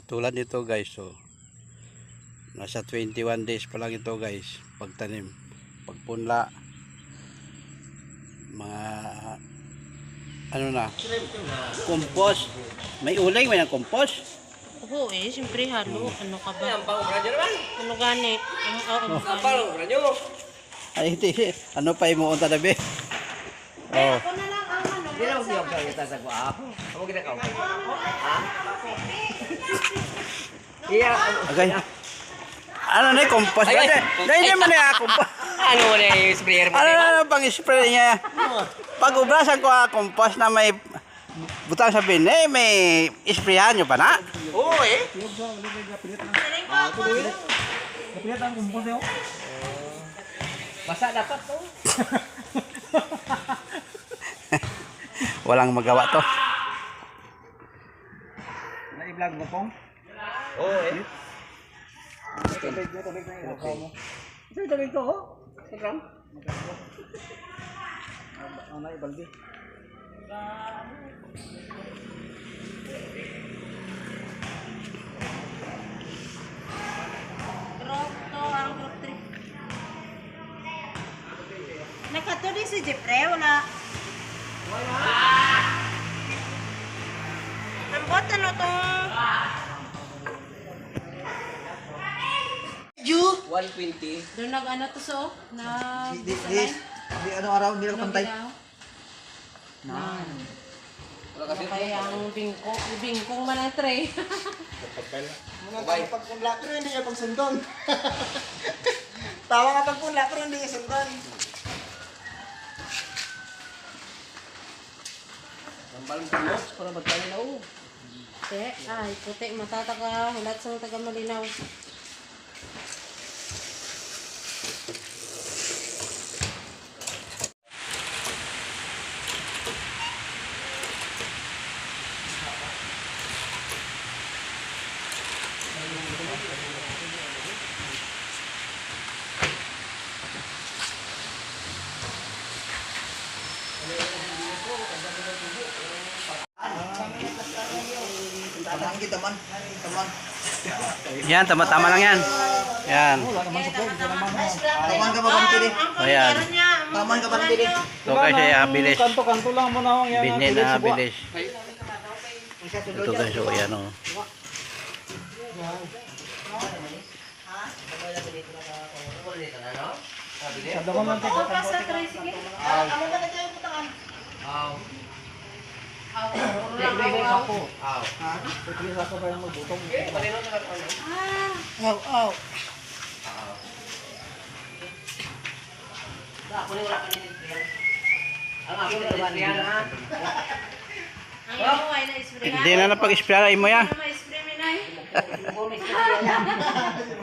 Tulad nito guys, so nasa 21 days pa lang ito guys, pagtanim, pagpunla, mga ano na, compost. May uling, may ng compost. Oo siyempre halo. Ano ka ba? Ang pang-ubra nyo naman. Ano gani? Ang pang-ubra nyo. Ay, hindi. Ano pa yung muunta na be? Oh. Ako na lang ang ano. Hindi naman siyang pangita sa kwa ako. Ako ginakaw. Ha? Iya. Okay. Ano na yung compost? Ay, ay. Dahil naman na yung compost. Ano na yung sprayer mo? Ano na pang spray niya? Pag ubrasan ko compost na may butang sa bin, may sprayan nyo pa na? Oo eh. Basa dapat to. Walang magawa to. Na-i-vlog mo pong? Oo eh. Tubig na ilakaw mo. Ito tabig ko ho. Sakram. Ano ibaldi? Group 2 ang group 3. Nakatuli si Jeffrey, wala. Ang bot ano tong 120. doon nag-ano to so? Di ano araw nila pantay. Wala kasi. Kaya ang bingkong man ang tray. Bye. Pagpunla pero hindi niya pagsundon. Tawa nga pagpunla pero hindi niya sundon. Ang balang tulos para magkano na oh. Ay, puti matata ka. Hulat sa taga Malinaw. Tamaan kita man. Taman. Yan, tama-tama lang yan. Yan. Taman ka ba pantili? O yan. Taman ka pantili. So guys, ay habilis. Kanto lang mo na yan. Binin na habilis. Ito guys, so yan o. Sa daman man tayo. Bukas sa tricycle. Amo ba na tayo putangan? Aw. Ha? Pagkili sa ko pa yung magbutong. Malino na lang ano. Aw. Ako ni wala pa ni sprayer. Ang ako ni sprayer ha. Ang imo ay na-spray. Hindi na napag-spray mo yan. Ma-spray mi nay.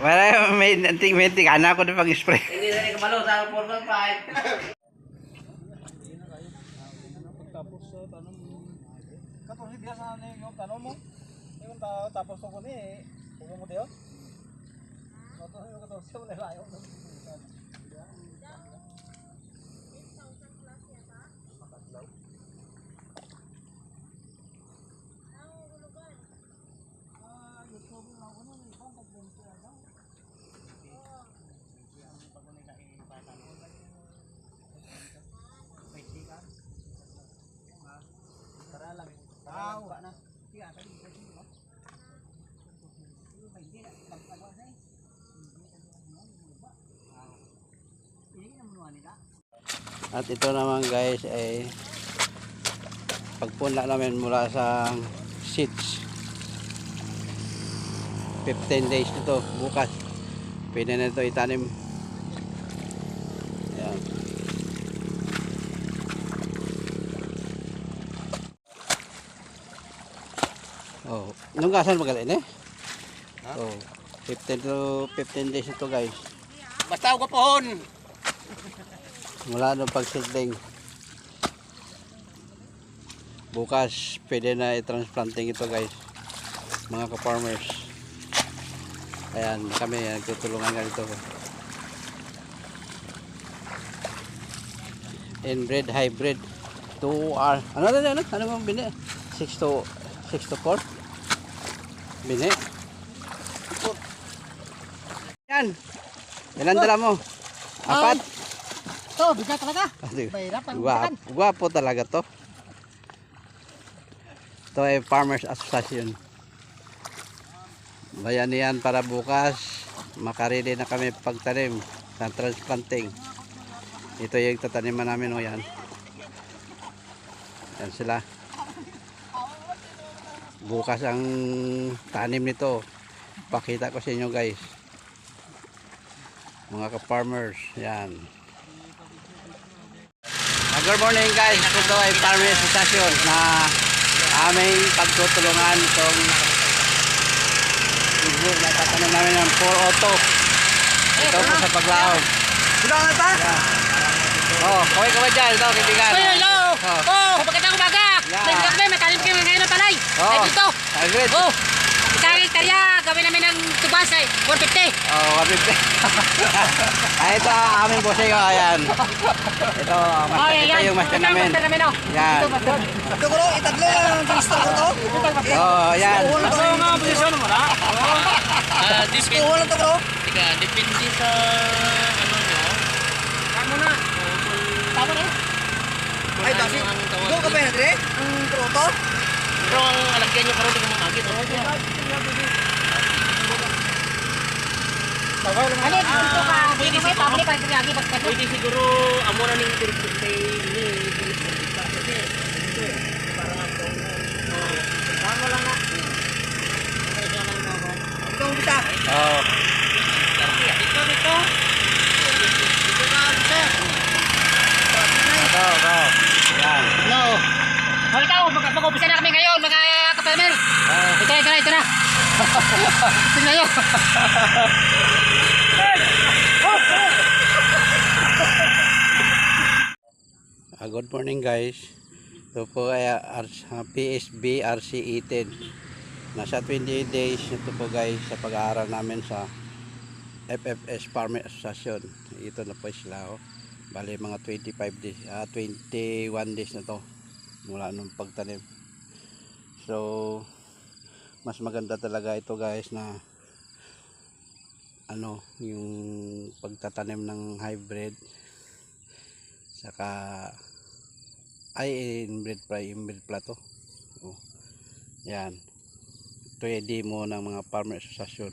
Wala, may anting-menting. Anak ko na pag-spray. Hindi na rin kamalo sa 4.5. Tapos tanong katong hindi sa ano yung tanong mo. Yung tapos ko ni kumo mo diyo. Katong siya wala layo. At ito naman guys ay pagpunla namin mula sa seeds. 15 days nito bukas. Pwede na ito itanim. Ayan. Oh, nung gasan magaling eh? Oh, 15 days ito guys. Basta ako pohon. Mula nung pagsidling. Bukas pwede na i-transplanting ito guys, mga ka-farmers. Ayan, kami nagtutulungan ganito. Inbred, hybrid 2R. Ano bang bini? 6 to 4? Bini. Yan. Ilan dala mo? Apat? To, bigat talaga. Aduh, Mahirap ang Gwapo talaga to. Ito ay Farmers Association. Bayanihan para bukas makarili na kami pagtanim ng transplanting. Ito yung tataniman namin o yan. Yan sila. Bukas ang tanim nito. Pakita ko sa inyo guys. Mga ka-farmers. Yan. Good morning guys. Ito ay Farmers Association na aming pagtutulungan itong ibig na tatanim namin ng 4-auto. Ito po sa paglaog. Bilangan pa? Oh, kaway dyan. Ito, kaibigan. hello. Oh. Magandang umaga. Yeah. Thank you, matalim kayo ngayon ng palay. Oh. Ay, dito. Agreed. Oh, isang hektarya, gawin namin ng tubas ay 450. Oh, wabibig. Ay, ito aming bossing. Oh, ayan. Ito, ito yung master namin. Yan. Ito ko, itatlo lang ang kristo ko to. Oh, yan. Ito nga posisyon mo na. Wala to bro. Depende sa ano nyo. Kamo na. Tama na. Ay, basi. Go ka pa na dire? Ang proto? Pero ang alagyan nyo karoon, di ka mamagit. Ano, dito ka, dito may public, lagi pagkano. Pwede siguro, amo na ning direktor kay ini, kasi, parang ako, tama lang na. Ito ang bisa. Oh. Dito. Dito ka, sir. Ito. Yan. Hello. Hoy ikaw, mag-umpisa na kami ngayon, mga kapamil. Ito na. Tingnan nyo. Good morning guys. Ito po ay PSB RC18. Nasa 28 days ito po guys sa pag-aaral namin sa FFS Farmers Association. Ito na po sila oh. Bali mga 25 days, 21 days na to mula nung pagtanim. So mas maganda talaga ito guys na ano yung pagtatanim ng hybrid saka ay inbreed pala to. Oh. Yan. Ito yung demo ng mga Farmers Association.